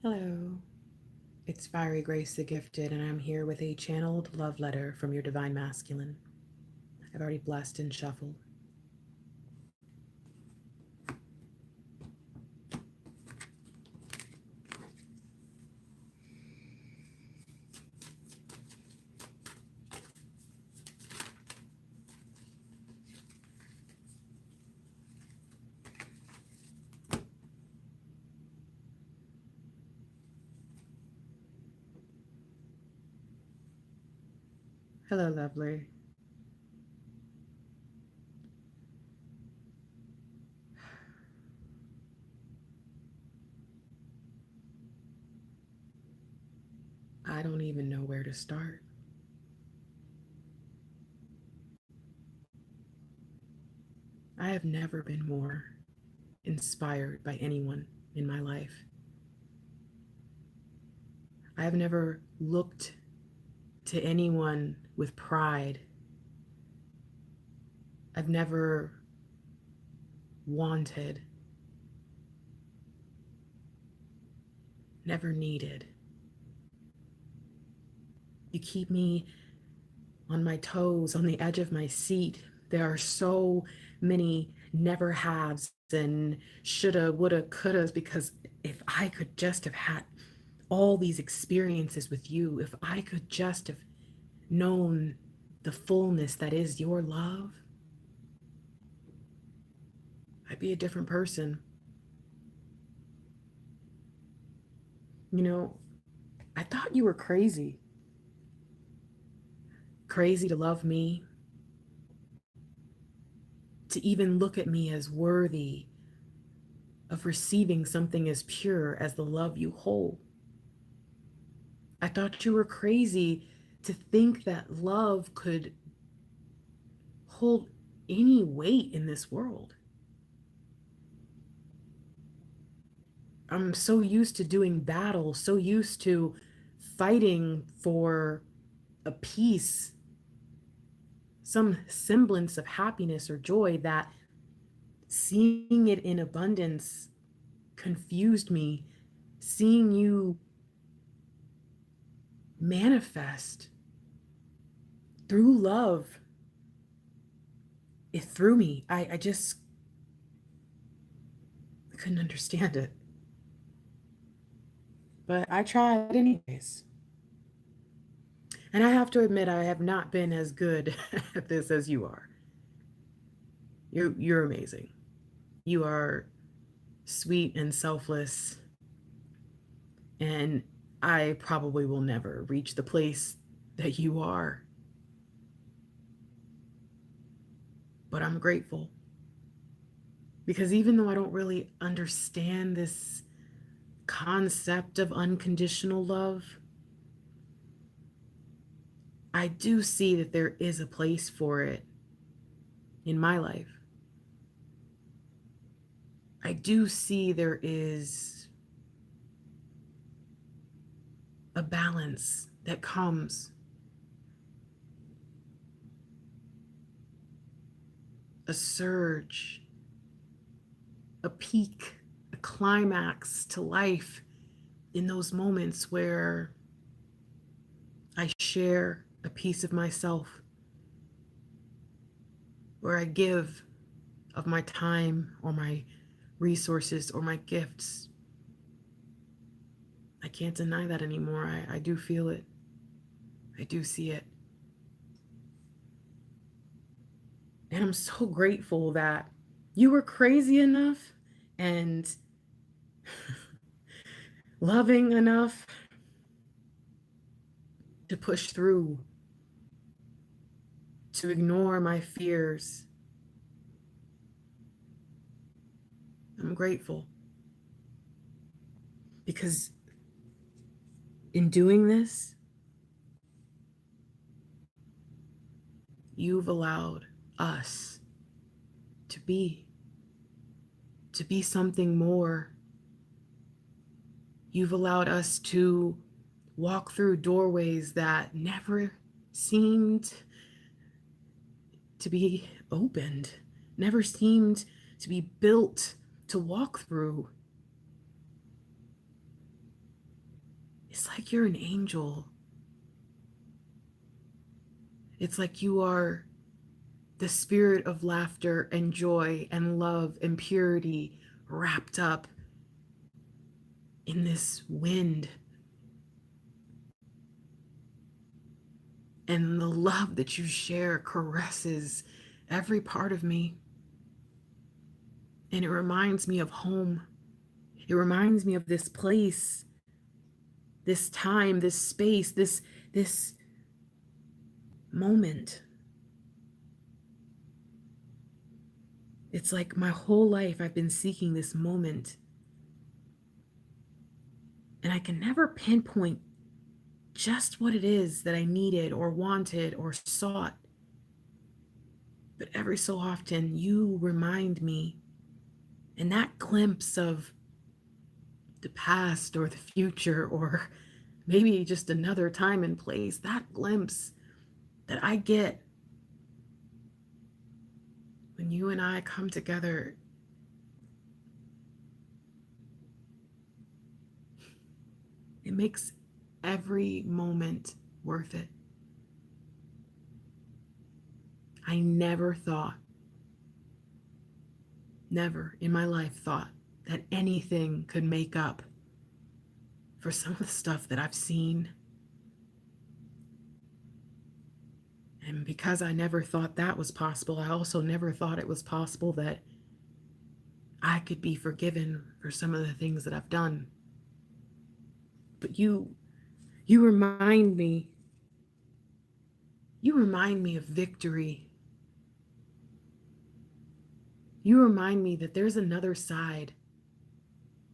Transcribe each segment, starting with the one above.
Hello, it's Fiery Grace the Gifted, and I'm here with a channeled love letter from your Divine Masculine. I've already blessed and shuffled. Hello, lovely. I don't even know where to start. I have never been more inspired by anyone in my life. I have never looked to anyone with pride. I've never wanted, never needed. You keep me on my toes, on the edge of my seat. There are so many never haves and shoulda, woulda, couldas, because if I could just have had all these experiences with you, if I could just have known the fullness that is your love, I'd be a different person. You know, I thought you were crazy. Crazy to love me, to even look at me as worthy of receiving something as pure as the love you hold. I thought you were crazy to think that love could hold any weight in this world. I'm so used to doing battle, so used to fighting for a peace, some semblance of happiness or joy, that seeing it in abundance confused me. Seeing you manifest through love, it threw me. I just couldn't understand it. But I tried anyways. And I have to admit, I have not been as good at this as you are. You're amazing. You are sweet and selfless. And I probably will never reach the place that you are. But I'm grateful. Because even though I don't really understand this concept of unconditional love, I do see that there is a place for it in my life. I do see there is a balance that comes, a surge, a peak, a climax to life in those moments where I share a piece of myself, where I give of my time or my resources or my gifts. I can't deny that anymore. I do feel it. I do see it. And I'm so grateful that you were crazy enough and loving enough to push through, to ignore my fears. I'm grateful because in doing this, you've allowed us to be something more. You've allowed us to walk through doorways that never seemed to be opened, never seemed to be built to walk through. It's like you're an angel. It's like you are the spirit of laughter and joy and love and purity wrapped up in this wind. And the love that you share caresses every part of me. And it reminds me of home. It reminds me of this place, this time, this space, this moment. It's like my whole life I've been seeking this moment. And I can never pinpoint just what it is that I needed or wanted or sought. But every so often you remind me, and that glimpse of the past or the future, or maybe just another time and place, that glimpse that I get when you and I come together, it makes every moment worth it. I never in my life thought that anything could make up for some of the stuff that I've seen. And because I never thought that was possible, I also never thought it was possible that I could be forgiven for some of the things that I've done. But you remind me of victory. You remind me that there's another side,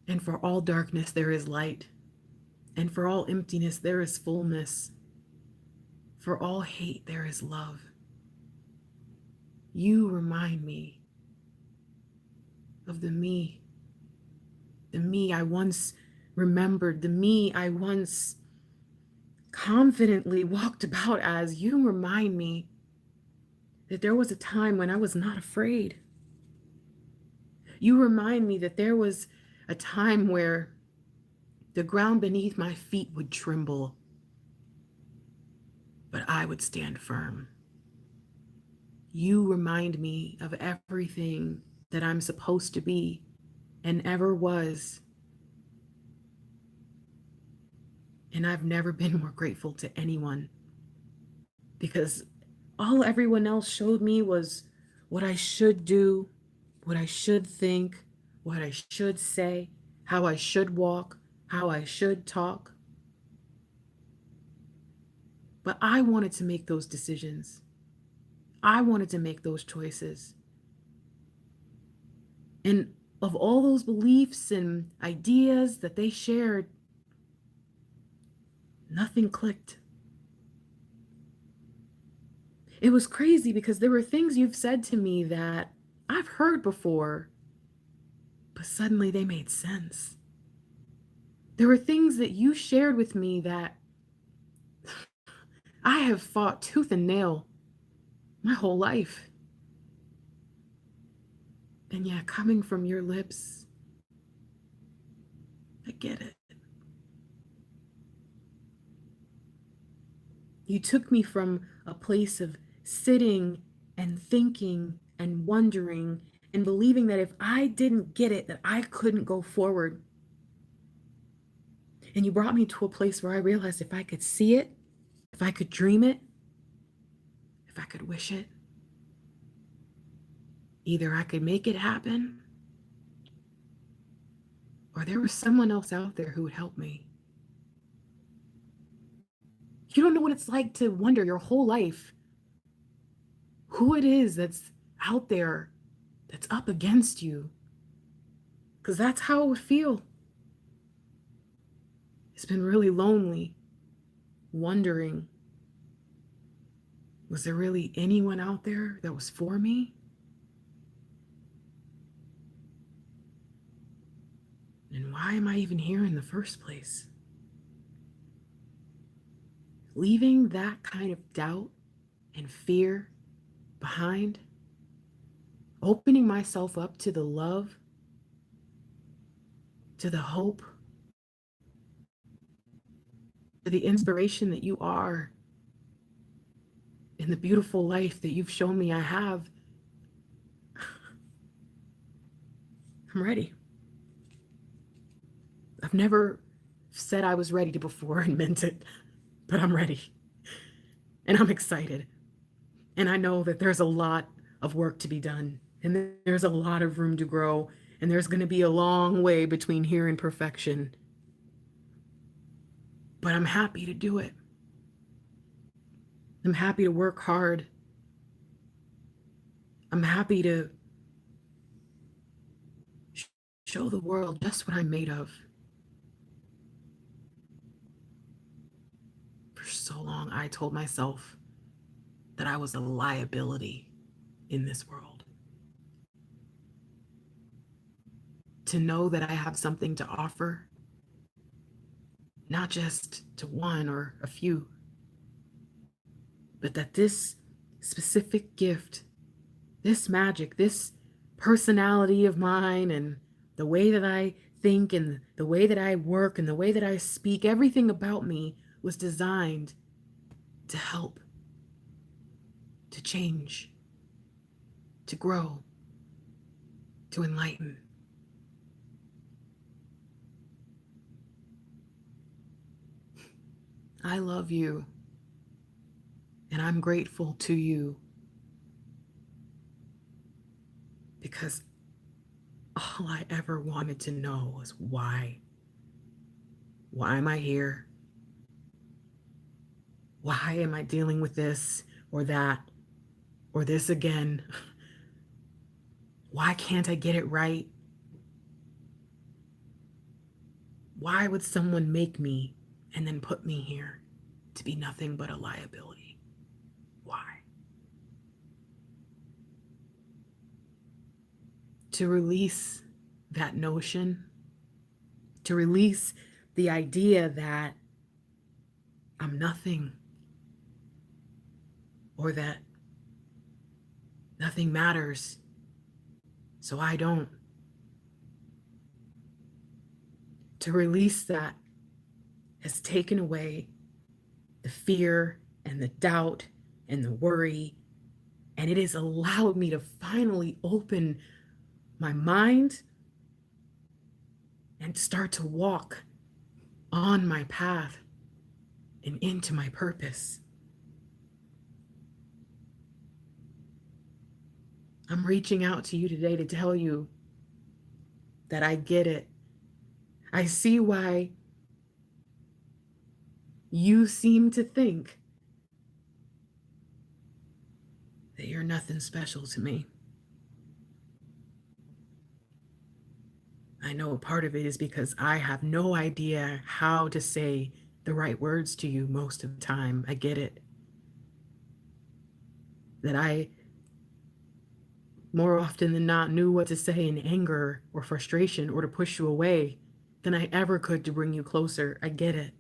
and for all darkness there is light, and for all emptiness there is fullness, for all hate there is love. You remind me of the me I once remembered, the me I once confidently walked about as. You remind me that there was a time when I was not afraid. You remind me that there was a time where the ground beneath my feet would tremble, but I would stand firm. You remind me of everything that I'm supposed to be and ever was. And I've never been more grateful to anyone, because all everyone else showed me was what I should do, what I should think, what I should say, how I should walk, how I should talk. But I wanted to make those decisions. I wanted to make those choices. And of all those beliefs and ideas that they shared, nothing clicked. It was crazy because there were things you've said to me that I've heard before, but suddenly they made sense. There were things that you shared with me that I have fought tooth and nail my whole life. And yeah, coming from your lips, I get it. You took me from a place of sitting and thinking and wondering and believing that if I didn't get it, that I couldn't go forward. And you brought me to a place where I realized if I could see it, if I could dream it, if I could wish it, either I could make it happen, or there was someone else out there who would help me. You don't know what it's like to wonder your whole life who it is that's out there that's up against you. Because that's how it would feel. It's been really lonely, wondering, was there really anyone out there that was for me? And why am I even here in the first place? Leaving that kind of doubt and fear behind, opening myself up to the love, to the hope, the inspiration that you are and the beautiful life that you've shown me I have. I'm ready. I've never said I was ready before and meant it, but I'm ready. And I'm excited. And I know that there's a lot of work to be done, and there's a lot of room to grow, and there's going to be a long way between here and perfection. But I'm happy to do it. I'm happy to work hard. I'm happy to show the world just what I'm made of. For so long, I told myself that I was a liability in this world. To know that I have something to offer, not just to one or a few, but that this specific gift, this magic, this personality of mine, and the way that I think and the way that I work and the way that I speak, everything about me was designed to help, to change, to grow, to enlighten. I love you, and I'm grateful to you, because all I ever wanted to know was why. Why am I here? Why am I dealing with this or that or this again? Why can't I get it right? Why would someone make me and then put me here to be nothing but a liability? Why? To release that notion, to release the idea that I'm nothing, or that nothing matters, so I don't. To release that has taken away the fear and the doubt and the worry, and it has allowed me to finally open my mind and start to walk on my path and into my purpose. I'm reaching out to you today to tell you that I get it. I see why you seem to think that you're nothing special to me. I know a part of it is because I have no idea how to say the right words to you most of the time. I get it. That I, more often than not, knew what to say in anger or frustration or to push you away than I ever could to bring you closer. I get it.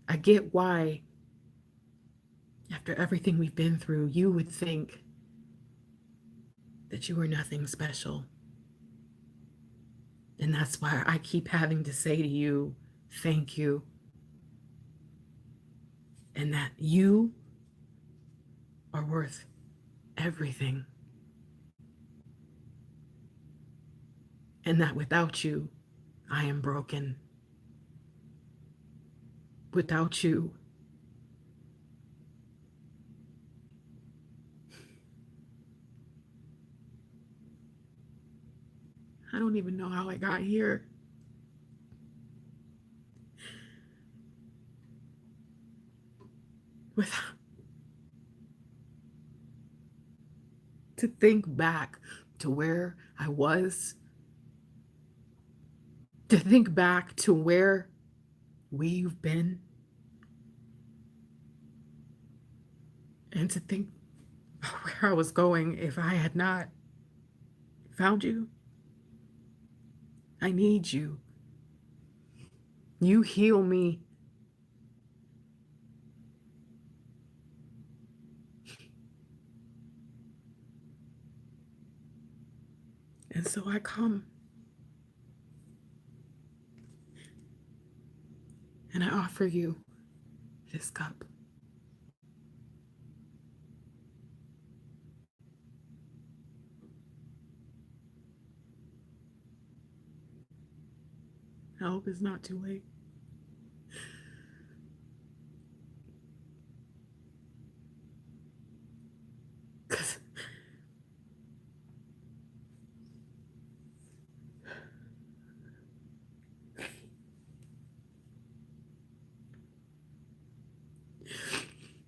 I get why, after everything we've been through, you would think that you were nothing special. And that's why I keep having to say to you, thank you. And that you are worth everything. And that without you, I am broken. Without you, I don't even know how I got here. To think back to where I was, to think back to where we've been, and to think where I was going if I had not found you. I need you. You heal me. And so I come And I offer you this cup. I hope it's not too late.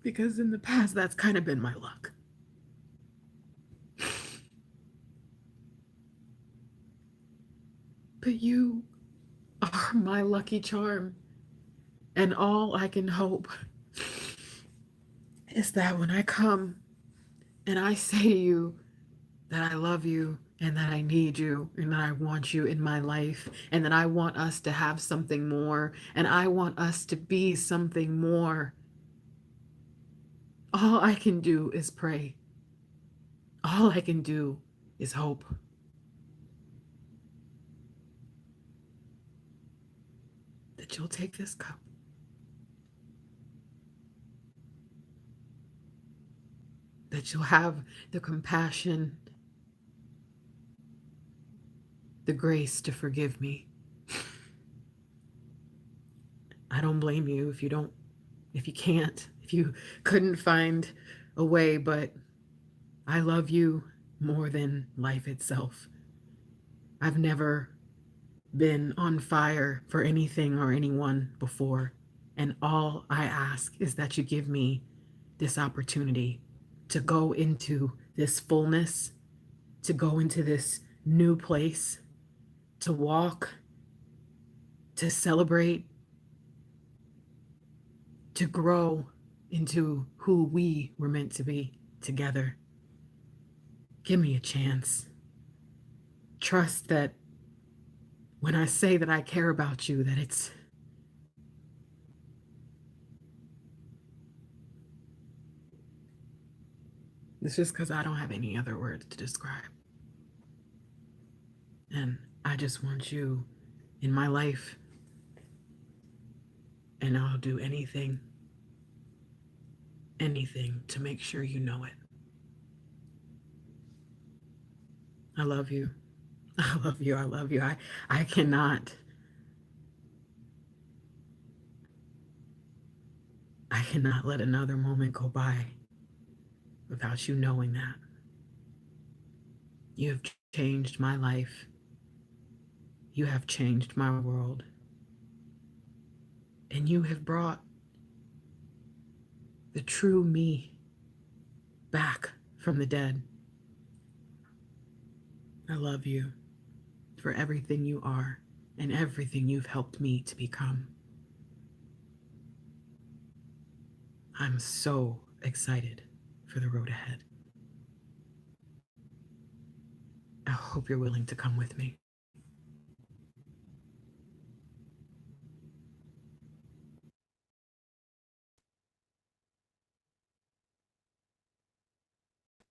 Because in the past, that's kind of been my luck. But you are my lucky charm. And all I can hope is that when I come and I say to you that I love you and that I need you and that I want you in my life and that I want us to have something more and I want us to be something more, all I can do is pray. All I can do is hope. That you'll take this cup. That you'll have the compassion, the grace to forgive me. I don't blame you if you don't, if you can't, if you couldn't find a way, but I love you more than life itself. I've never been on fire for anything or anyone before, and all I ask is that you give me this opportunity to go into this fullness, to go into this new place, to walk, to celebrate, to grow into who we were meant to be together. Give me a chance. Trust that when I say that I care about you, that it's just because I don't have any other words to describe. And I just want you in my life. And I'll do anything to make sure you know it. I love you. I love you. I love you. I cannot let another moment go by without you knowing that. You have changed my life. You have changed my world. And you have brought the true me back from the dead. I love you for everything you are and everything you've helped me to become. I'm so excited for the road ahead. I hope you're willing to come with me.